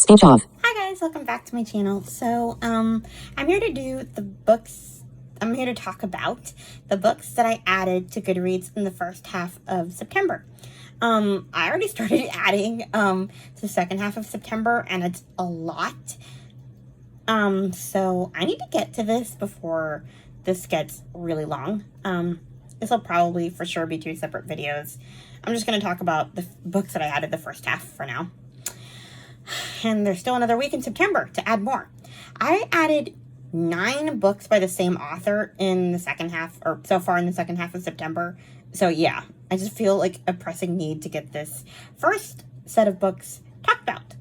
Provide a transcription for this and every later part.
Speech off. Hi guys, welcome back to my channel. So, I'm here to do the books. I'm here to talk about the books that I added to Goodreads in the first half of September. I already started adding to the second half of September, and it's a lot. So I need to get to this before this gets really long. This will probably for sure be two separate videos. I'm just going to talk about the books that I added the first half for now. And there's still another week in September to add more. I added 9 books by the same author in the second half, or so far in the second half of September. So yeah, I just feel like a pressing need to get this first set of books talked about.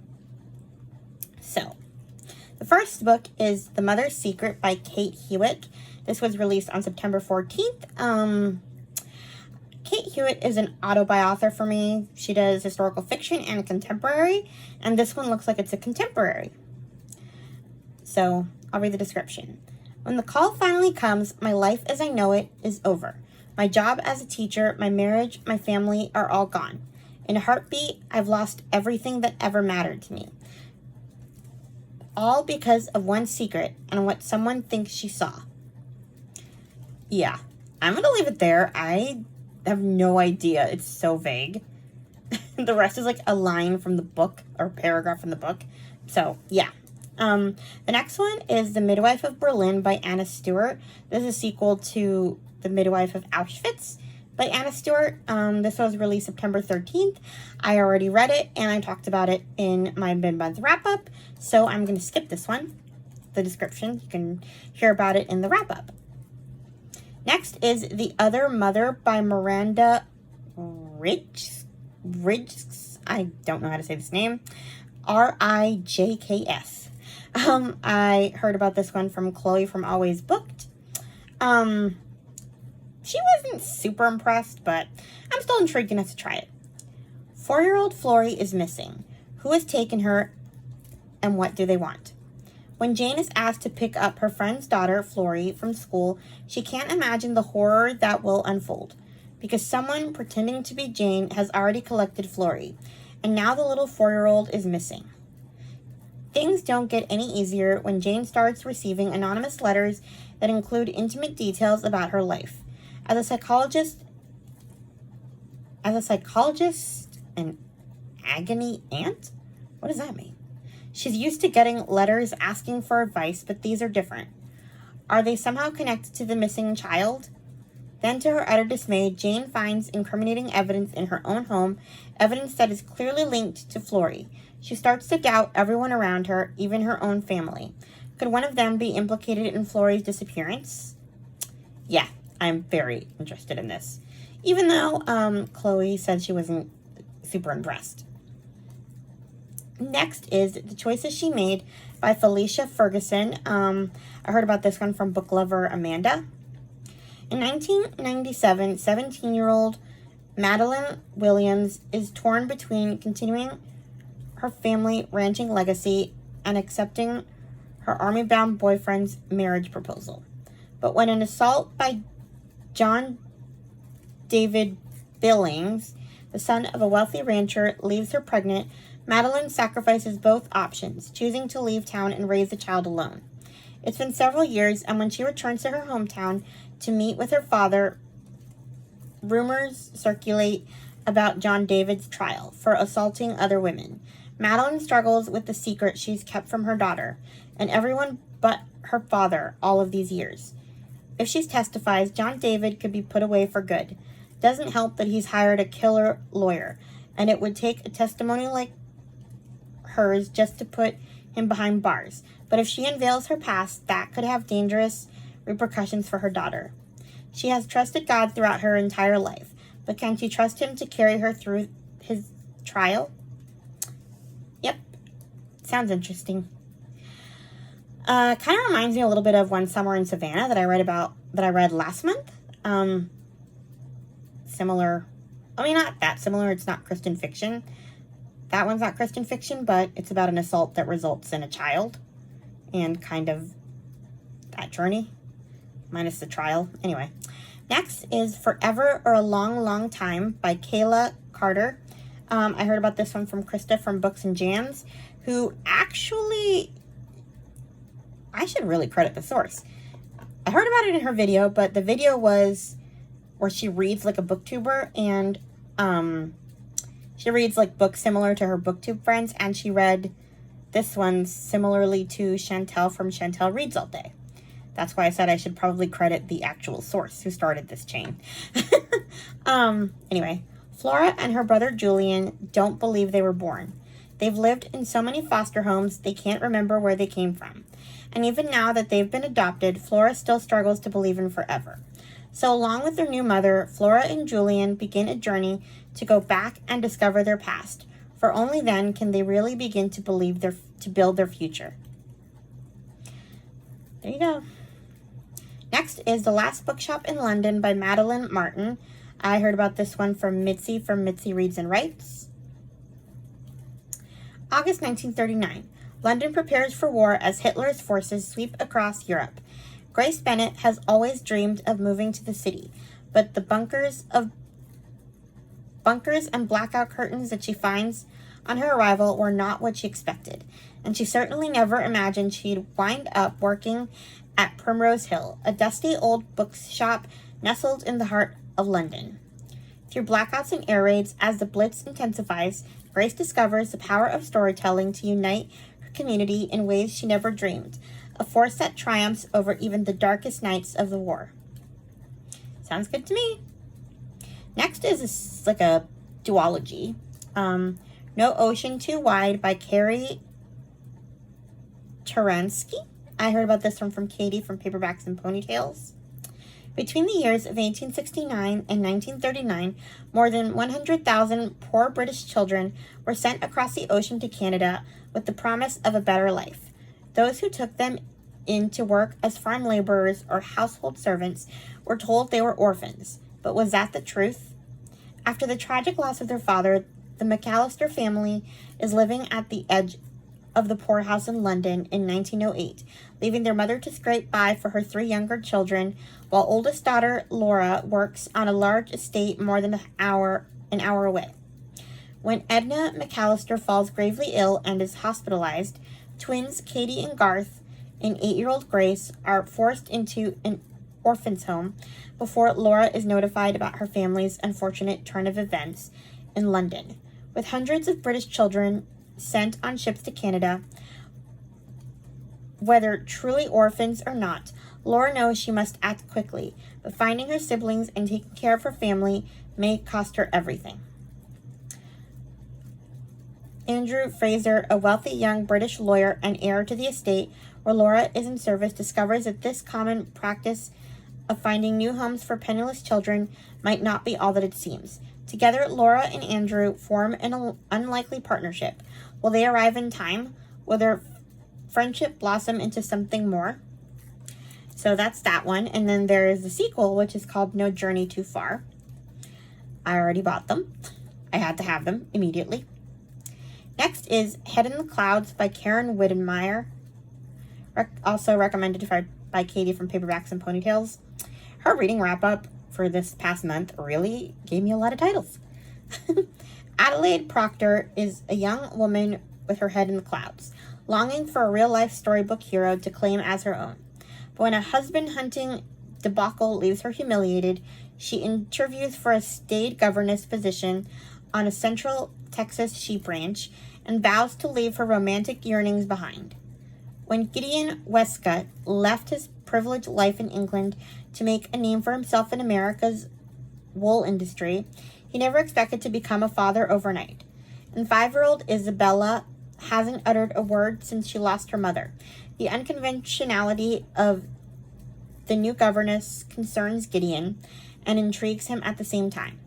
So, the first book is The Mother's Secret by Kate Hewitt. This was released on September 14th. Kate Hewitt is an auto-buy author for me. She does historical fiction and contemporary, and this one looks like it's a contemporary. So, I'll read the description. When the call finally comes, my life as I know it is over. My job as a teacher, my marriage, my family are all gone. In a heartbeat, I've lost everything that ever mattered to me. All because of one secret and what someone thinks she saw. Yeah, I'm going to leave it there. I have no idea. It's so vague. The rest is like a line from the book or paragraph from the book. So, yeah. The next one is The Midwife of Berlin by Anna Stewart. This is a sequel to The Midwife of Auschwitz by Anna Stewart. This was released September 13th. I already read it, and I talked about it in my mid-month wrap-up, so I'm going to skip this one. The description, you can hear about it in the wrap-up. Next is The Other Mother by Miranda Rijks. I don't know how to say this name. Rijks. I heard about this one from Chloe from Always Booked. She wasn't super impressed, but I'm still intrigued enough to try it. 4-year-old Florrie is missing. Who has taken her, and what do they want? When Jane is asked to pick up her friend's daughter, Florrie, from school, she can't imagine the horror that will unfold, because someone pretending to be Jane has already collected Florrie, and now the little 4-year-old is missing. Things don't get any easier when Jane starts receiving anonymous letters that include intimate details about her life. As a psychologist, an agony aunt? What does that mean? She's used to getting letters asking for advice, but these are different. Are they somehow connected to the missing child? Then, to her utter dismay, Jane finds incriminating evidence in her own home, evidence that is clearly linked to Florrie. She starts to doubt everyone around her, even her own family. Could one of them be implicated in Florrie's disappearance? Yeah, I'm very interested in this. Even though Chloe said she wasn't super impressed. Next is The Choices She Made by Felicia Ferguson. I heard about this one from book lover Amanda. In 1997, 17-year-old Madeline Williams is torn between continuing her family ranching legacy and accepting her army-bound boyfriend's marriage proposal. But when an assault by John David Billings, the son of a wealthy rancher, leaves her pregnant, Madeline sacrifices both options, choosing to leave town and raise the child alone. It's been several years, and when she returns to her hometown to meet with her father, rumors circulate about John David's trial for assaulting other women. Madeline struggles with the secret she's kept from her daughter, and everyone but her father all of these years. If she testifies, John David could be put away for good. Doesn't help that he's hired a killer lawyer, and it would take a testimony like hers just to put him behind bars. But if she unveils her past, that could have dangerous repercussions for her daughter. She has trusted God throughout her entire life, but can she trust him to carry her through his trial? Yep, sounds interesting. Kind of reminds me a little bit of One Summer in Savannah that I read last month. Similar. I mean, not that similar. It's not Christian fiction. That one's not Christian fiction, but it's about an assault that results in a child and kind of that journey, minus the trial. Anyway, next is Forever or a Long, Long Time by Kayla Carter. I heard about this one from Krista from Books and Jams, who actually, I should really credit the source. I heard about it in her video, but the video was where she reads like a booktuber, and she reads like books similar to her booktube friends, and she read this one similarly to Chantel from Chantel Reads All Day. That's why I said I should probably credit the actual source who started this chain. Anyway, Flora and her brother Julian don't believe they were born. They've lived in so many foster homes, they can't remember where they came from. And even now that they've been adopted, Flora still struggles to believe in forever. So along with their new mother, Flora and Julian begin a journey to go back and discover their past, for only then can they really begin to build their future. There you go. Next is The Last Bookshop in London by Madeline Martin. I heard about this one from Mitzi Reads and Writes. August 1939. London prepares for war as Hitler's forces sweep across Europe. Grace Bennet has always dreamed of moving to the city, but the bunkers and blackout curtains that she finds on her arrival were not what she expected, and she certainly never imagined she'd wind up working at Primrose Hill, a dusty old bookshop nestled in the heart of London. Through blackouts and air raids, as the Blitz intensifies, Grace discovers the power of storytelling to unite her community in ways she never dreamed, a force that triumphs over even the darkest nights of the war. Sounds good to me. Next is like a duology. No Ocean Too Wide by Carrie Taransky. I heard about this one from Katie from Paperbacks and Ponytails. Between the years of 1869 and 1939, more than 100,000 poor British children were sent across the ocean to Canada with the promise of a better life. Those who took them in to work as farm laborers or household servants were told they were orphans. But was that the truth? After the tragic loss of their father, the McAllister family is living at the edge of the poorhouse in London in 1908, leaving their mother to scrape by for her 3 younger children, while oldest daughter Laura works on a large estate more than an hour away. When Edna McAllister falls gravely ill and is hospitalized, twins Katie and Garth and 8-year-old Grace are forced into an orphan's home before Laura is notified about her family's unfortunate turn of events in London. With hundreds of British children sent on ships to Canada, whether truly orphans or not, Laura knows she must act quickly, but finding her siblings and taking care of her family may cost her everything. Andrew Fraser, a wealthy young British lawyer and heir to the estate where Laura is in service, discovers that this common practice of finding new homes for penniless children might not be all that it seems. Together, Laura and Andrew form an unlikely partnership. Will they arrive in time? Will their friendship blossom into something more? So that's that one. And then there is the sequel, which is called No Journey Too Far. I already bought them. I had to have them immediately. Next is Head in the Clouds by Karen Wittenmeyer. Also recommended by Katie from Paperbacks and Ponytails. Her reading wrap-up for this past month really gave me a lot of titles. Adelaide Proctor is a young woman with her head in the clouds, longing for a real-life storybook hero to claim as her own. But when a husband-hunting debacle leaves her humiliated, she interviews for a staid governess position on a central Texas sheep ranch and vows to leave her romantic yearnings behind. When Gideon Westcott left his privileged life in England to make a name for himself in America's wool industry, he never expected to become a father overnight. And 5-year-old Isabella hasn't uttered a word since she lost her mother. The unconventionality of the new governess concerns Gideon and intrigues him at the same time.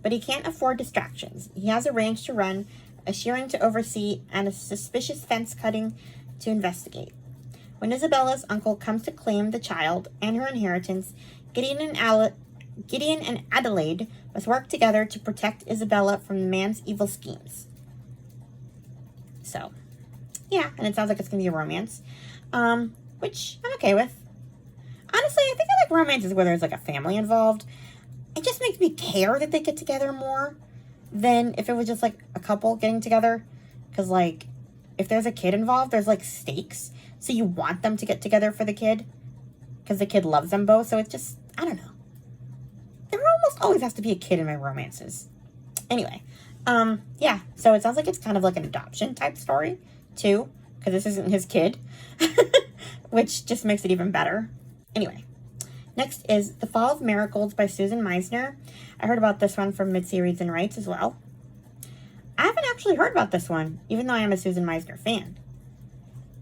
But he can't afford distractions. He has a ranch to run, a shearing to oversee, and a suspicious fence cutting to investigate. When Isabella's uncle comes to claim the child and her inheritance, Gideon and Adelaide must work together to protect Isabella from the man's evil schemes. So, yeah, and it sounds like it's going to be a romance, which I'm okay with. Honestly, I think I like romances where there's like a family involved. It just makes me care that they get together more than if it was just like a couple getting together. Because like, if there's a kid involved, there's like stakes. So you want them to get together for the kid because the kid loves them both. So it's just, I don't know. There almost always has to be a kid in my romances. Anyway, yeah. So it sounds like it's kind of like an adoption type story too, because this isn't his kid, which just makes it even better. Anyway, next is The Fall of Marigolds by Susan Meisner. I heard about this one from Mitzi Reads and Writes as well. I haven't actually heard about this one, even though I am a Susan Meisner fan.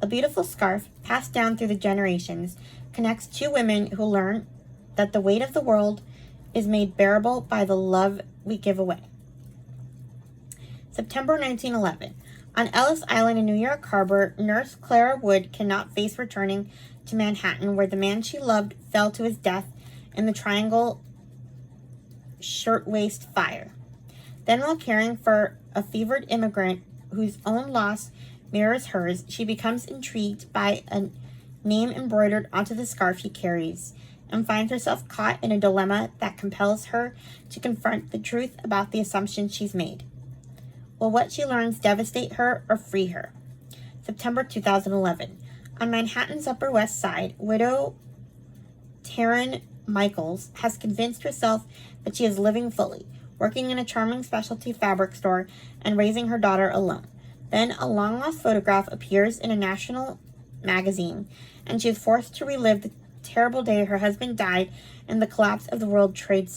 A beautiful scarf passed down through the generations connects two women who learn that the weight of the world is made bearable by the love we give away. September 1911. On Ellis Island in New York Harbor, nurse Clara Wood cannot face returning to Manhattan, where the man she loved fell to his death in the Triangle Shirtwaist Fire. Then, while caring for a fevered immigrant whose own loss mirrors hers, she becomes intrigued by a name embroidered onto the scarf he carries, and finds herself caught in a dilemma that compels her to confront the truth about the assumptions she's made. Will what she learns devastate her or free her? September 2011. On Manhattan's Upper West Side, widow Taryn Michaels has convinced herself that she is living fully, working in a charming specialty fabric store and raising her daughter alone. Then a long-lost photograph appears in a national magazine, and she is forced to relive the terrible day her husband died in the collapse of the World Trade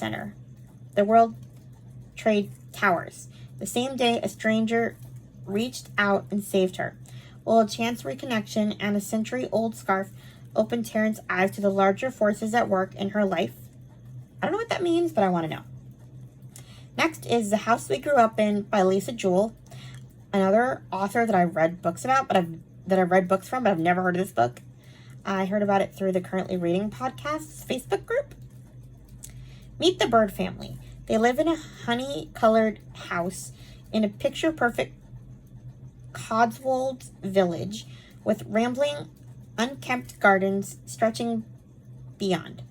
Towers. The same day, a stranger reached out and saved her. Will a chance reconnection and a century-old scarf open Taryn's eyes to the larger forces at work in her life? I don't know what that means, but I want to know. Next is The House We Grew Up In by Lisa Jewell, another author that I read books about, but I've never heard of this book. I heard about it through the Currently Reading Podcast's Facebook group. Meet the Bird family. They live in a honey-colored house in a picture-perfect Cotswold village with rambling, unkempt gardens stretching beyond.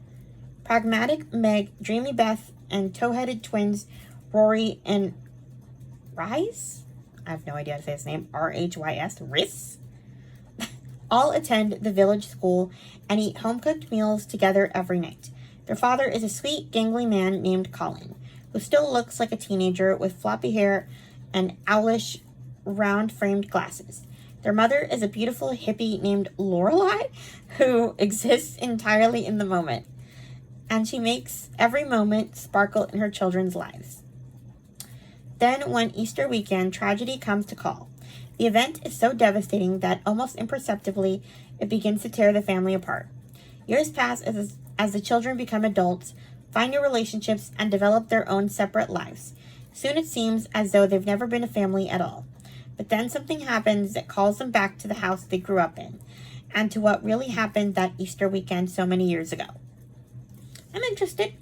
Pragmatic Meg, Dreamy Beth, and tow-headed twins Rory and Rhys? I have no idea how to say his name. R-H-Y-S? Rhys? All attend the village school and eat home-cooked meals together every night. Their father is a sweet, gangly man named Colin, who still looks like a teenager with floppy hair and owlish, round-framed glasses. Their mother is a beautiful hippie named Lorelei, who exists entirely in the moment, and she makes every moment sparkle in her children's lives. Then, one Easter weekend, tragedy comes to call. The event is so devastating that, almost imperceptibly, it begins to tear the family apart. Years pass as the children become adults, find new relationships, and develop their own separate lives. Soon it seems as though they've never been a family at all. But then something happens that calls them back to the house they grew up in, and to what really happened that Easter weekend so many years ago. I'm interested.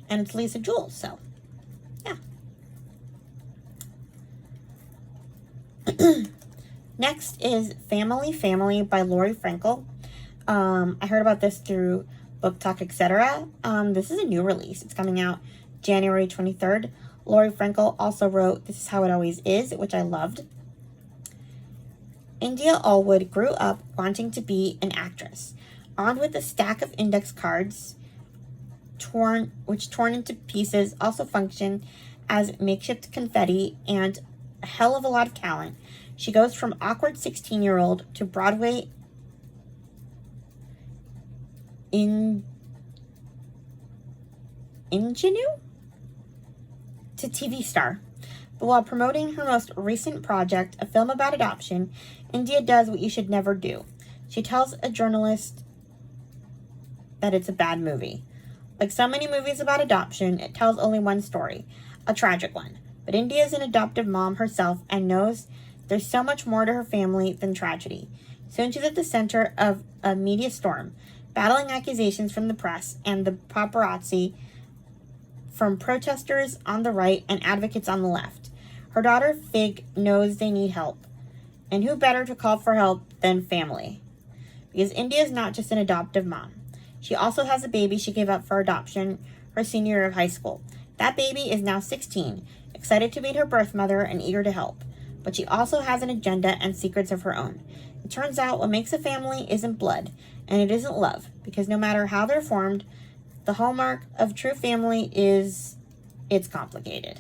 And it's Lisa Jewell, so yeah. Next is Family by Lori Frankel. I heard about this through Book Talk, etc. This is a new release. It's coming out January 23rd. Lori Frankel also wrote This Is How It Always Is, which I loved. India Allwood grew up wanting to be an actress. Armed with a stack of index cards, torn into pieces, also function as makeshift confetti, and a hell of a lot of talent, she goes from awkward 16-year-old to Broadway ingenue to TV star. But while promoting her most recent project, a film about adoption, India does what you should never do. She tells a journalist that it's a bad movie. Like so many movies about adoption, it tells only one story, a tragic one. But India is an adoptive mom herself and knows there's so much more to her family than tragedy. Soon she's at the center of a media storm, battling accusations from the press and the paparazzi, from protesters on the right and advocates on the left. Her daughter, Fig, knows they need help. And who better to call for help than family? Because India is not just an adoptive mom. She also has a baby she gave up for adoption her senior year of high school. That baby is now 16, excited to meet her birth mother and eager to help. but she also has an agenda and secrets of her own. It turns out what makes a family isn't blood, and it isn't love, because no matter how they're formed, the hallmark of true family is it's complicated.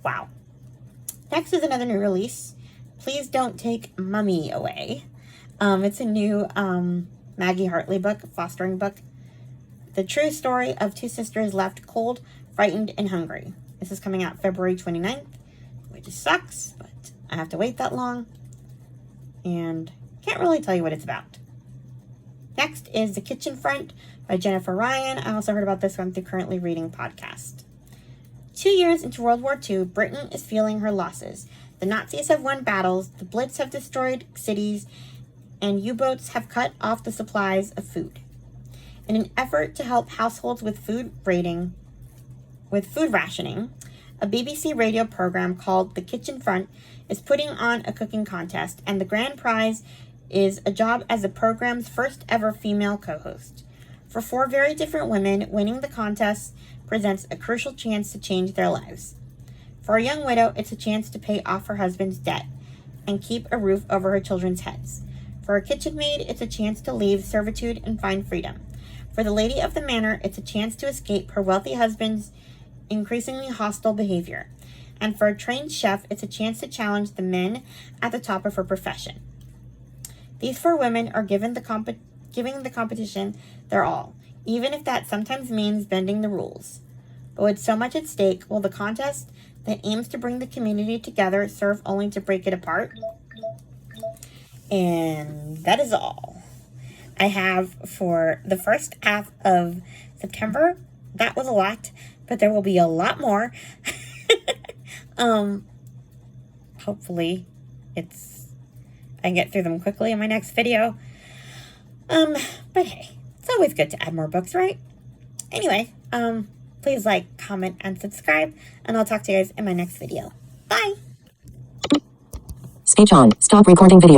Wow. Next is another new release. Please Don't Take Mummy Away. It's a new Maggie Hartley book, fostering book. The true story of two sisters left cold, frightened, and hungry. This is coming out February 29th, which sucks, but I have to wait that long. And can't really tell you what it's about. Next is The Kitchen Front by Jennifer Ryan. I also heard about this one through Currently Reading podcast. 2 years into World War II, Britain is feeling her losses. The Nazis have won battles, the Blitz have destroyed cities, and U-boats have cut off the supplies of food. In an effort to help households with food rationing, a BBC radio program called The Kitchen Front is putting on a cooking contest, and the grand prize is a job as the program's first ever female co-host. For 4 very different women, winning the contest presents a crucial chance to change their lives. For a young widow, it's a chance to pay off her husband's debt and keep a roof over her children's heads. For a kitchen maid, it's a chance to leave servitude and find freedom. For the lady of the manor, it's a chance to escape her wealthy husband's increasingly hostile behavior. And for a trained chef, it's a chance to challenge the men at the top of her profession. These 4 women are giving the competition their all, even if that sometimes means bending the rules. But with so much at stake, will the contest that aims to bring the community together serve only to break it apart? And that is all I have for the first half of September. That was a lot, but there will be a lot more. Hopefully I can get through them quickly in my next video. But hey, it's always good to add more books, right? Anyway, please like, comment, and subscribe, and I'll talk to you guys in my next video. Bye! Speech on. Stop recording video.